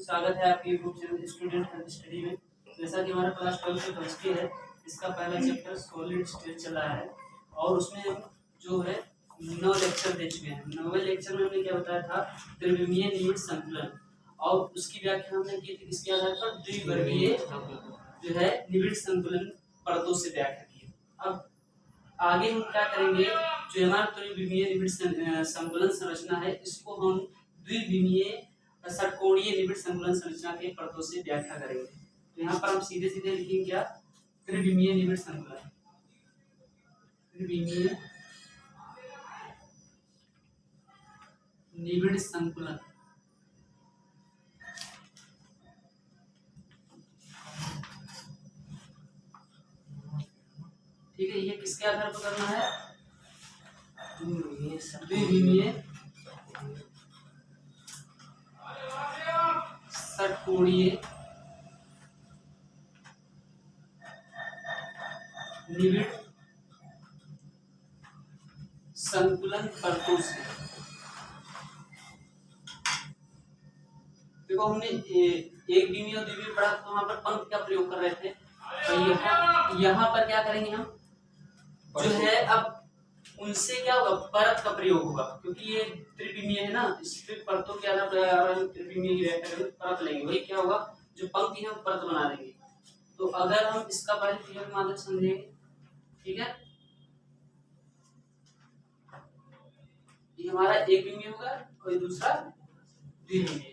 स्वागत है आपके YouTube channel student health study में। जैसा कि हमारा क्लास 12 की केमिस्ट्री है, इसका पहला चैप्टर सॉलिड स्टेट चला है और उसमें हम जो है 9 लेक्चर दे चुके हैं। 9वें लेक्चर में हमने क्या बताया था, त्रिविमीय निबिड़ संतुलन, और उसकी व्याख्या हमने की थी किसके आधार पर, द्विवर्गीय जो है निबिड़ संतुलन परतों से व्याख्या की। अब आगे हम क्या करेंगे, जो हमारा त्रिविमीय निबिड़ संतुलन संरचना है, इसको हम द्विविमीय षटकोणीय निबिड़ संतुलन संरचना के परतों से व्याख्या करेंगे। तो यहाँ पर हम सीधे सीधे लिखेंगे क्या, त्रिविमीय निबिड़ संतुलन। त्रिविमीय निबिड़ संतुलन, ठीक है। ये किसके आधार पर करना है, द्विविमीय षटकोणीय निबिड़ संतुलन परतों से। देखो हमने एक विमीय और द्विविमीय पढ़ा, तो वहां पर पंक्ति का प्रयोग कर रहे थे, तो यहाँ पर क्या करेंगे हम, जो है अब उनसे क्या होगा, परत का प्रयोग होगा, क्योंकि ये त्रिविमीय है ना, इस परतों के आधार पर हम त्रिविमीय की व्याख्या करेंगे, परत लेंगे, वही क्या होगा, जो पंक्ति है वो परत बना देंगे। तो अगर हम इसका पहले फिगर के माध्यम से समझेंगे, ठीक है, ये हमारा एक विमीय होगा और दूसरा द्विविमीय।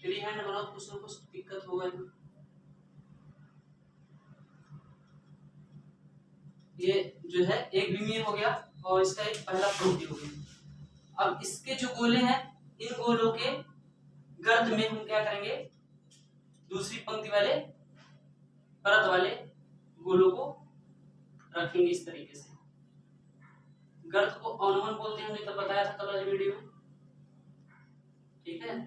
फ्री हैंड बनाओ, कुछ ना कुछ दिक्कत होगा। ये जो है एक विमीय हो गया और इसका एक पहला पंक्ति हो गई। अब इसके जो गोले हैं, इन गोलों के गर्त में हम क्या करेंगे, दूसरी पंक्ति वाले परत वाले गोलों को रखेंगे इस तरीके से। गर्त को अनुमान बोलते हैं, हमने तो बताया था कल वाली वीडियो में, ठीक है।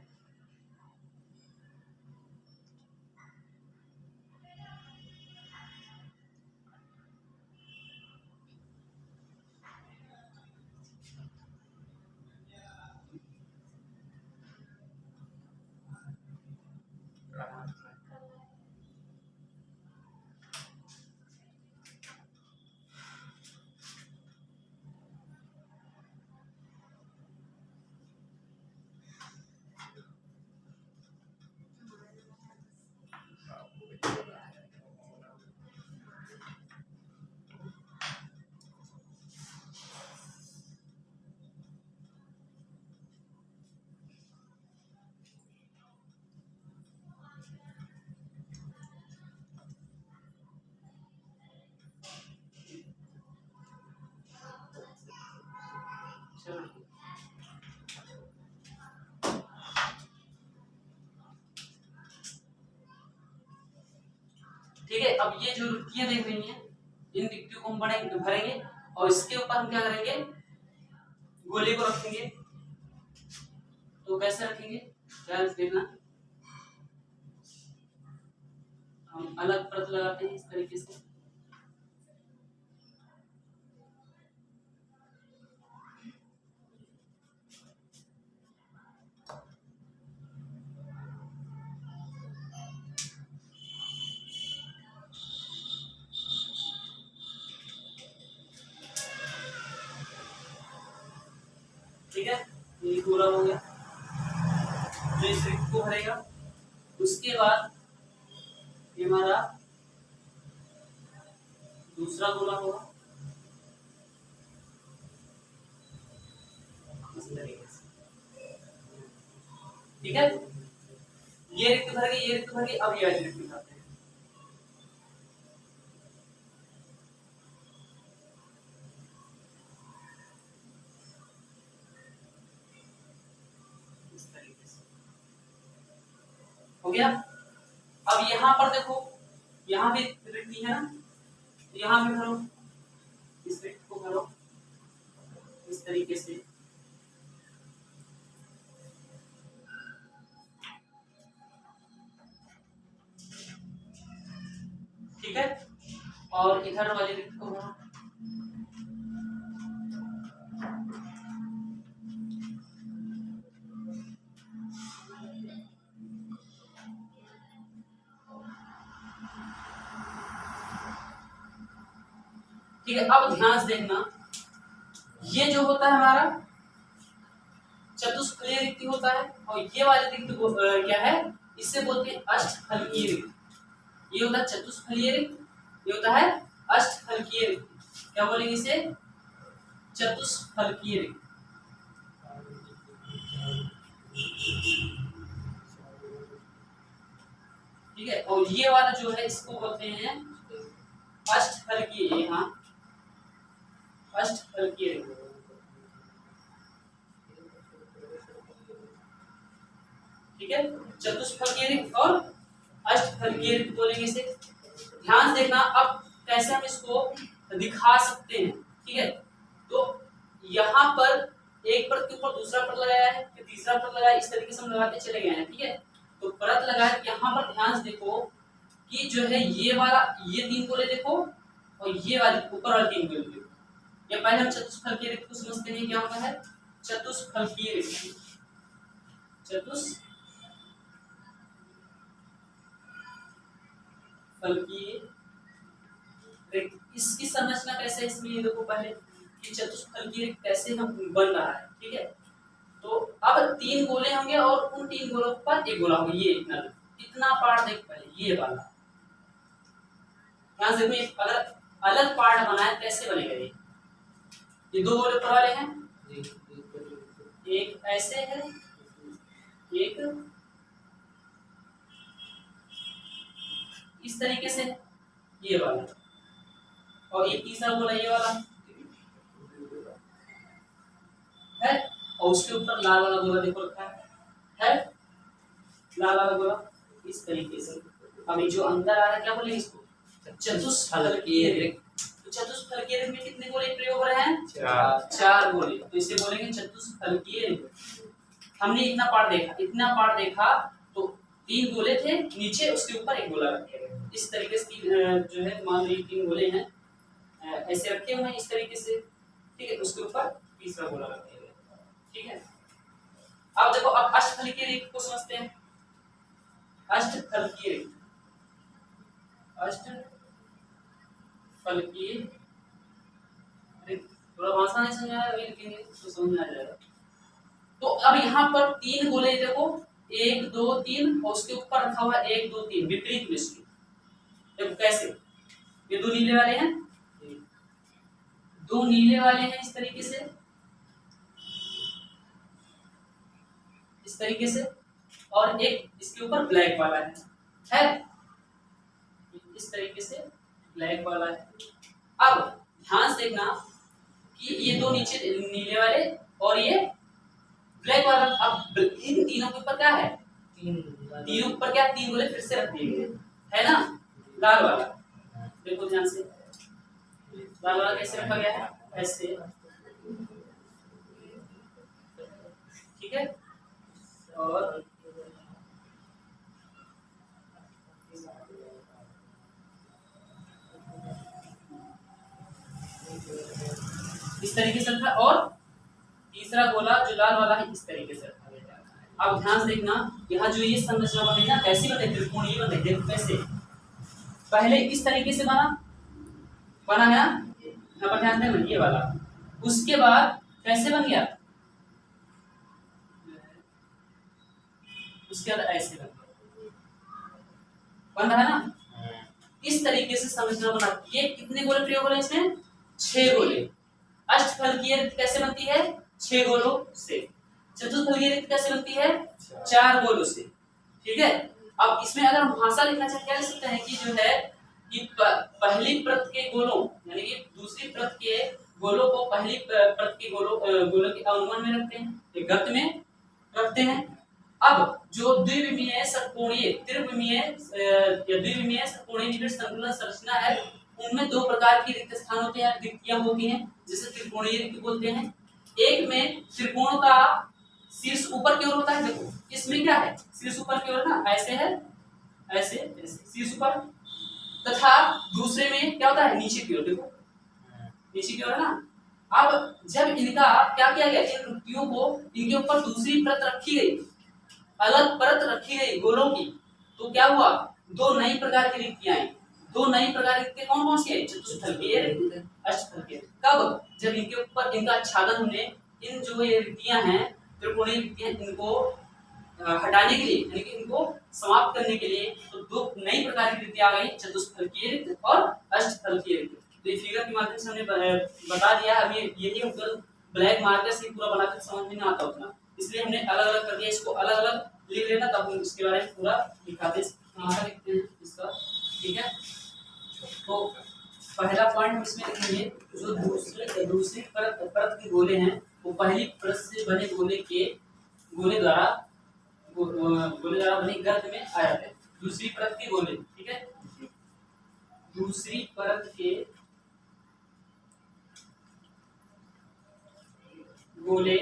ठीक है, अब ये जो रिक्तियां देख रही हैं, इन रिक्तियों को हम भरेंगे और इसके ऊपर हम क्या करेंगे, गोले को रखेंगे। तो कैसे रखेंगे, ध्यान से देखना, हम अलग परत लगाते हैं इस तरीके से। ठीक है, ये पूरा हो गया। जो इस रिक्त को भरेगा, उसके बाद ये हमारा दूसरा गोला होगा इस तरीके से, ठीक है। ये रिक्त भर गई, ये रिक्त भर गई, अब ये रिक्त दिखाते हैं। इस तरीके से हो गया। अब यहाँ पर देखो, यहाँ भी रिक्ति है ना, यहाँ भी भरो, इस रिक्त को भरो इस तरीके से। ठीक है, और इधर वाले रिक्त को भरो। ठीक है, अब ध्यान से देखना, ये जो होता है हमारा चतुष्फलकीय रिक्ति होता है, और ये वाली रिक्त क्या है, इससे बोलते हैं अष्टफलकीय रिक्ति। ये होता है चतुष्फलकीय रिक्ति, ये होता है अष्टफलकीय रिक्ति। क्या बोलेंगे इसे? चतुष्फलकीय रिक्ति। ठीक है, और ये वाला जो है इसको बोलते हैं अष्टफलकीय। यहाँ अष्टफलकीय रिक्ति। ठीक है, चतुष्फलकीय रिक्ति और अष्टफलकीय रिक्ति बोलेंगे इसे। ध्यान देखना, अब कैसे हम इसको दिखा सकते हैं। ठीक है, तो यहाँ पर एक परत के ऊपर दूसरा परत लगाया है, फिर तीसरा परत लगाया, इस तरीके से हम लगाते चले गए हैं। ठीक है, तो परत लगाया, यहाँ पर ध्यान से देखो कि जो है ये वाला, ये तीन गोले देखो, और ये वाली ऊपर वाली तीन गोले देखो। या पहले हम चतुष्फलकीय रिक्ति को समझते हैं, क्या होता है चतुष्फलकीय रिक्ति। चतुष्फलकीय रिक्ति, इसकी संरचना कैसे है इसमें ये देखो पहले कि चतुष्फलकीय रिक्ति कैसे हम बन रहा है। ठीक है, तो अब तीन गोले होंगे और उन तीन गोलों पर एक गोला होगा। ये इतना पार्ट देख पहले, ये वाला ध्यान से देखो, ये अगर अलग पार्ट बनाए कैसे बनेगा। ये दो गोले ऊपर वाले हैं, एक ऐसे है, एक इस तरीके से ये वाला, और ये तीसरा गोला ये वाला है, और उसके ऊपर लाल वाला गोला देखो रखा है लाल वाला गोला इस तरीके से। अभी जो अंदर आ रहा है क्या बोलेंगे इसको? चतुष्फलकीय रिक्ति। तो चतुष्फलकीय रिक्ति में कितने गोले प्रयोग हो रहे हैं? चार गोले, तो इसे बोलेंगे चतुष्फलकीय रिक्ति। हमने इतना पार्ट देखा, तो तीन गोले थे नीचे, उसके ऊपर एक गोला रखे गए। इस तरीके से जो है मान लीजिए तीन गोले हैं, ऐसे रखे हुए हैं इस तरीके से। ठीक है, उसके ऊपर तीसरा गोला रखे गए। ठीक है, अब देखो, अब अष्टफलकीय रिक्ति को समझते हैं। अष्टफलकीय रिक्ति, अष्टफलकीय रिक्ति थोड़ा भाषा नहीं समझ आया, अभी लिखेंगे तो समझ में आ जाएगा। तो अब यहाँ पर तीन गोले देखो, 1 2 3, और उसके ऊपर रखा हुआ 1 2 3 विपरीत में इसके। देखो कैसे, ये दो नीले वाले हैं, दो नीले वाले हैं इस तरीके से, इस तरीके से, और एक इसके ऊपर ब्लैक वाला है इस तरीके से ब्लैक वाला है। अब ध्यान से देखना कि ये दो नीचे नीले वाले और ये ब्लैक वाला। अब इन तीनों के ऊपर क्या है? तीनों ऊपर क्या? तीन गोले फिर से रख दिए गए है ना। लाल वाला देखो ध्यान से, लाल वाला कैसे रखा गया है? ऐसे। ठीक है, और इस तरीके से रखा, और तीसरा गोला जो लाल वाला है इस तरीके से रखा गया। अब ध्यान से देखना, यहाँ जो ये संरचना बनी ना, कैसी बने? त्रिकोणीय बने। देखो कैसे, पहले इस तरीके से बना है ना, यहाँ पर ध्यान देना, ये वाला। उसके बाद कैसे बन गया? उसके बाद ऐसे बन रहा है ना। इस तरीके से संरचना बना। ये कितने गोले प्रयोग हो रहे हैं इसमें? 6 गोले। अष्टफलकीय रिक्ति कैसे बनती है? 6 गोलों से। चतुष्फलकीय रिक्ति कैसे बनती है? 4 गोलों से। ठीक है, अब इसमें अगर हम भाषा लिखना चाहे क्या लिख सकते हैं कि जो है कि पहली प्रत के गोलों यानी कि दूसरी प्रत के गोलों को पहली प्रत के गोलों के अनुमान में रखते हैं, एक गत में रखते हैं। अब जो द्विविमीय षटकोणीय त्रिविमीय या द्विविमीय षटकोणीय निकट संतुलन संरचना है उनमें दो प्रकार की रिक्त स्थान होते हैं, रिक्तियां होती हैं, जिसे त्रिकोणीय रिक्ति बोलते हैं। एक में त्रिकोण का शीर्ष ऊपर की ओर होता है, देखो इसमें क्या है शीर्ष ऊपर की ओर ना, ऐसे है ऐसे ऐसे शीर्ष ऊपर, तथा दूसरे में क्या होता है नीचे की ओर, देखो नीचे की ओर है ना। अब जब इनका क्या किया गया, इन रिक्तियों को इनके ऊपर दूसरी परत रखी गई, अलग परत रखी गई गोलों की, तो क्या हुआ दो नई प्रकार की रिक्तियां आई। दो नई प्रकार की रिक्तियां कौन कौन सी आई, चतुष्फलकीय अष्टफलकीय। कब, जब इनके ऊपर इनका आच्छादन हमने इन जो ये रिक्तियां हैं त्रिकोणीय रिक्तियां इनको हटाने के लिए यानी कि इनको समाप्त करने के लिए तो दो नई प्रकार की रिक्तियां आ गई, चतुष्फलकीय और अष्टफलकीय रिक्ति। तो ये फिगर के माध्यम से हमने बता दिया। अभी यही उत्तर ब्लैक मार्कर से पूरा बनाकर समझ में नहीं आता उतना, इसलिए हमने अलग अलग करके इसको अलग अलग लिख लेना, तब हम इसके बारे में पूरा दिखाते लिखते हैं इसका, ठीक है। तो पहला पॉइंट इसमें लिखेंगे जो दूसरी परत के गोले हैं वो पहली परत से बने गोले द्वारा बने गर्त में आ जाते हैं। दूसरी परत के गोले, ठीक है, दूसरी परत के गोले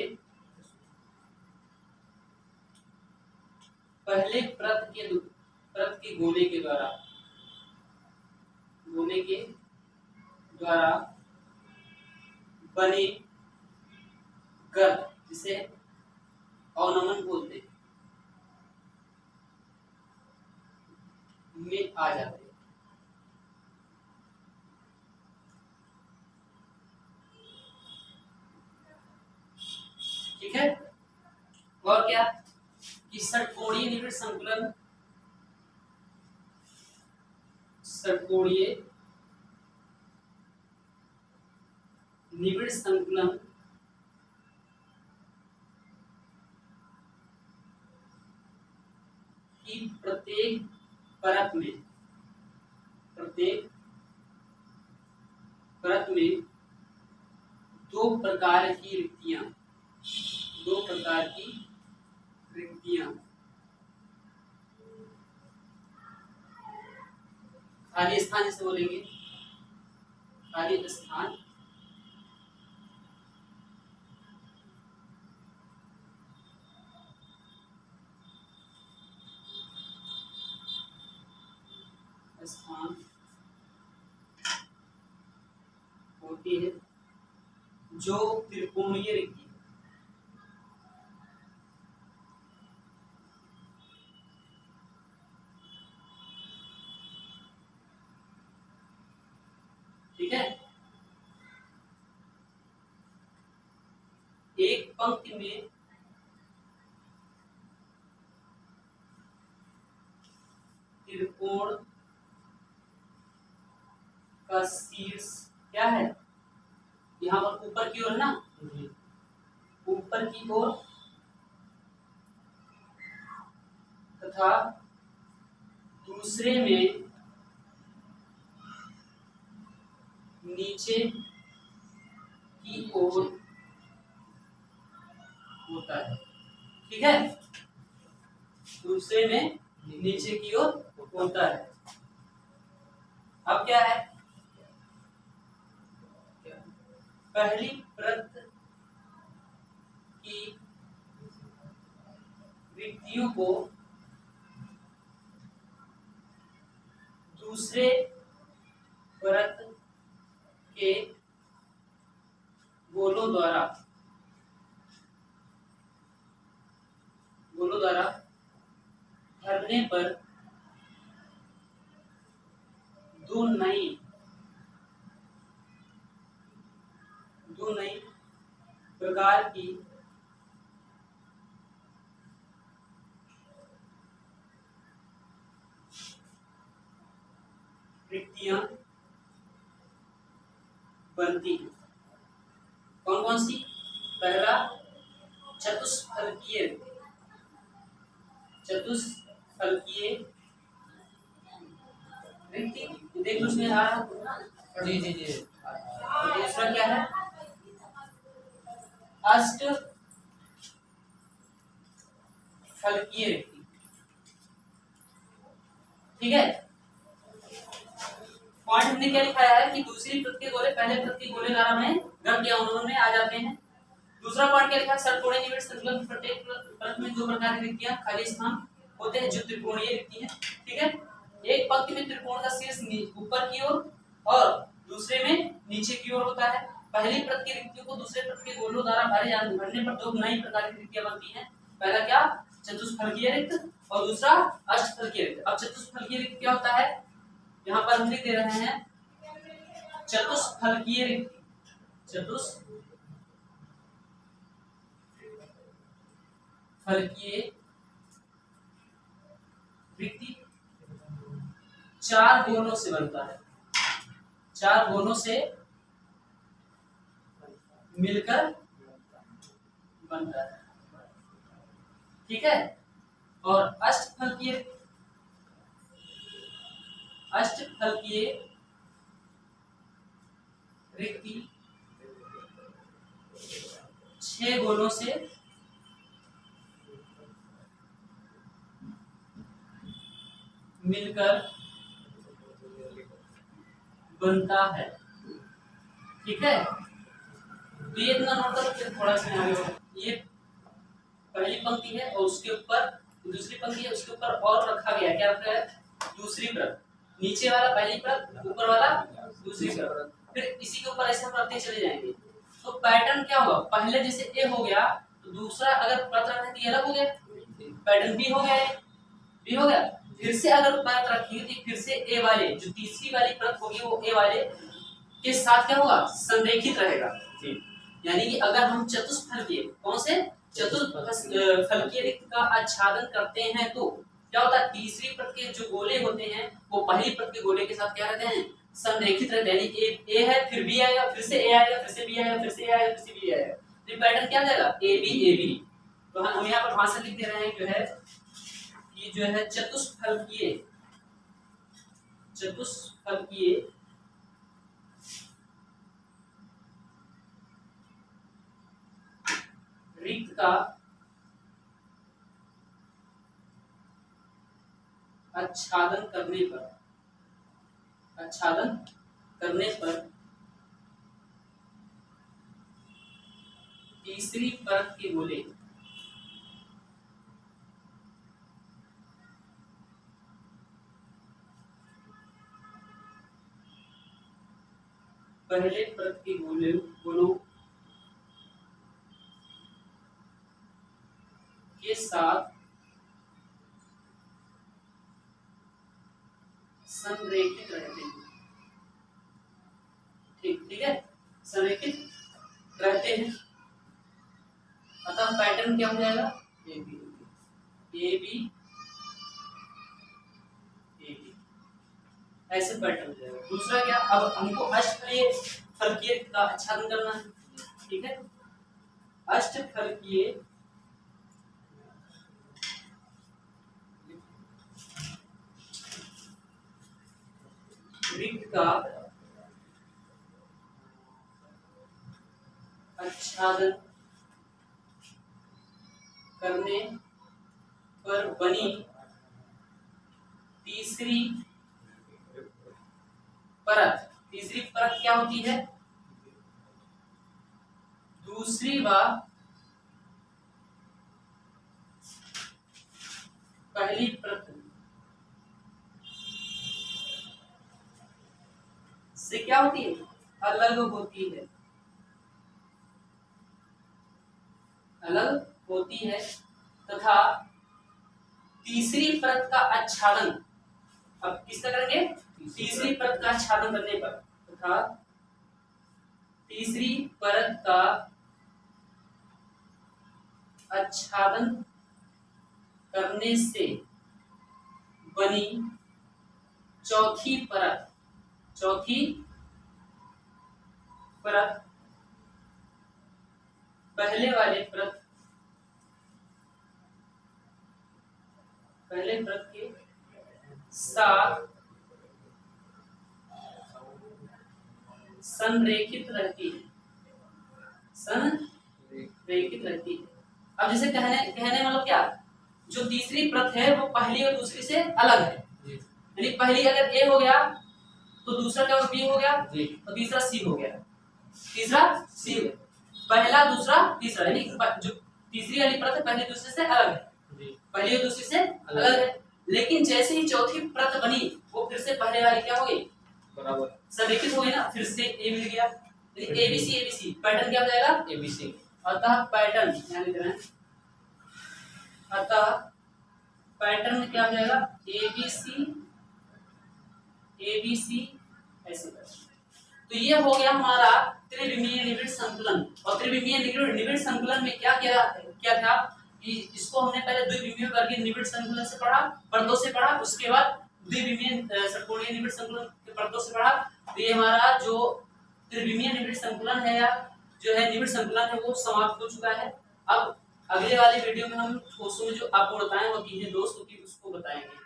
पहले परत के गोले के द्वारा बने गर्त, जिसे अवनमन बोलते हैं, में आ जाते हैं। ठीक है, और क्या कि षटकोणीय निविड़ संकुलन, षटकोणीय निविड़ संकुलन की प्रत्येक परत में दो प्रकार की रिक्तियां खाली स्थान जिसे बोलेंगे, खाली स्थान होती है जो त्रिकोणीय रिक्ति, ठीक है। एक पंक्ति में त्रिकोण का शीर्ष क्या है, यहाँ पर ऊपर की ओर ना, ऊपर की ओर तथा दूसरे में नीचे की ओर होता है, ठीक है, दूसरे में नीचे की ओर होता है। अब क्या है, पहली परत की रिक्तियों को दूसरे परत के गोलों द्वारा भरने पर दो नई प्रकार की रिक्तियां बनती हैं। कौन कौन सी, पहला चतुष्फलकीय चतुष्फलकीय रिक्ति, देख लो उसमें आ रहा है। जी जी जी। और दूसरा क्या है? अष्ट फलकीय रिक्ति। ठीक है, पॉइंट हमने क्या लिखाया है कि दूसरी प्रत के गोले पहले प्रत के गोले धारा में गण या अणुओं में आ जाते हैं। दूसरा पॉइंट क्या लिखा है? षटकोणीय निविड़ श्रृंखला की प्रत्येक परत में दो प्रकार की रिक्तियां खाली स्थान होते हैं जो त्रिकोणीय रिक्ति है। ठीक है, एक पंक्ति में त्रिकोण का शीर्ष ऊपर की ओर और दूसरे में नीचे की ओर होता है। पहली प्रत की रिक्तियों को दूसरे प्रत के गोलों द्वारा भरने पर दो नई प्रकार की रिक्तियां बनती हैं। पहला क्या? चतुष्फलकीय रिक्त और दूसरा अष्टफलकीय रिक्त। अब चतुष्फलकीय रिक्त क्या होता है? यहाँ पर हम लिख दे रहे हैं चतुष्फलकीय रिक्ति। चतुष्फलकीय रिक्ति चार गोलों से बनता है, चार गोलों से मिलकर बनता है। ठीक है, और अष्टफलकीय रिक्ति छह गोलों से मिलकर बनता है। ठीक है, तो ये इतना नोट करो, फिर थोड़ा सा आगे बढ़ो। ये पहली पंक्ति है और उसके ऊपर दूसरी पंक्ति है, उसके ऊपर और रखा गया है। क्या रखा है? दूसरी प्रत। नीचे वाला पहली प्रत, ऊपर वाला दूसरी प्रत, फिर इसी के ऊपर ऐसे हम रखते चले जाएंगे। तो पैटर्न क्या होगा? पहले जैसे ए हो गया तो दूसरा अगर प्रत रखते तो ये अलग हो गया, पैटर्न बी हो गया, बी हो गया। फिर से अगर प्रत रखिए तो फिर से ए वाले जो तीसरी वाली प्रत होगी वो ए वाले के साथ क्या होगा? संरेखित रहेगा। यानी कि अगर हम चतुष्फलकीय कौन से चतुष्फलकीय रिक्त का आच्छादन करते हैं तो क्या होता है? तीसरी प्रत के जो गोले होते हैं वो पहली प्रत के गोले के साथ क्या रहते हैं? संरेखित रहते हैं। यानी ए है फिर बी आएगा, फिर से ए आएगा, फिर से बी आएगा, फिर से ए आएगा, फिर से बी आएगा। तो पैटर्न क्या जाएगा? A B. तो हम यहाँ पर भाषा लिख दे रहे हैं जो है ये जो है चतुष्फलकीय रिक्त का आच्छादन करने पर तीसरी परत के गोले पहले परत के गोलों के साथ संरेखित रहते हैं। ठीक है, संरेखित रहते हैं। अतः पैटर्न क्या हो जाएगा? ए बी ऐसे पैटर्न हो जाएगा। दूसरा क्या? अब हमको अष्टफलकीय का आच्छादन करना है। ठीक है, अष्टफलकीय रिक्त का आच्छादन करने पर बनी तीसरी परत क्या होती है? दूसरी व पहली परत से क्या होती है? अलग होती है तथा तीसरी परत का आच्छादन, अब किसका करेंगे? तीसरी परत का आच्छादन करने पर तथा तीसरी परत का आच्छादन करने से बनी चौथी परत पहले वाले पहले व्रत के साथ संरेखित रहती है, संरेखित रहती है। अब जैसे कहने मतलब क्या, जो तीसरी प्रत है वो पहली और दूसरी से अलग है, यानी पहली अगर ए हो गया तो दूसरा क्या बी हो गया और तीसरा सी हो गया, तीसरा सी, पहला दूसरा तीसरा, यानी जो तीसरी वाली प्रत है पहली दूसरे से अलग है, पहली और दूसरी से अलग है। लेकिन जैसे ही चौथी प्रत बनी वो फिर से पहले वाली क्या हो गई, बराबर संरेखित हो गई ना, फिर से ए मिल गया, यानी एबीसी पैटर्न क्या हो जाएगा, एबीसी। अतः पैटर्न यहाँ लिख रहे हैं, अतः पैटर्न में क्या हो जाएगा, एबीसी ऐसे। तो ये हो गया हमारा त्रिविमीय निबिड़ संकुलन। और त्रिविमीय निबिड़ संकुलन में क्या था कि इसको हमने पहले द्विविमीय वर्गीय निबिड़ संकुलन से पढ़ा, परतों से पढ़ा, उसके बाद द्विविमीय षट्कोणीय निबिड़ संकुलन के परतों से पढ़ा। तो ये हमारा जो त्रिविमीय निबिड़ संकुलन है या जो है निबिड़ संकुलन है वो समाप्त हो चुका है। अब अगले वाले वीडियो में हम ठोसों में जो अपूर्णताएं होती है दोस्तों की उसको बताएंगे।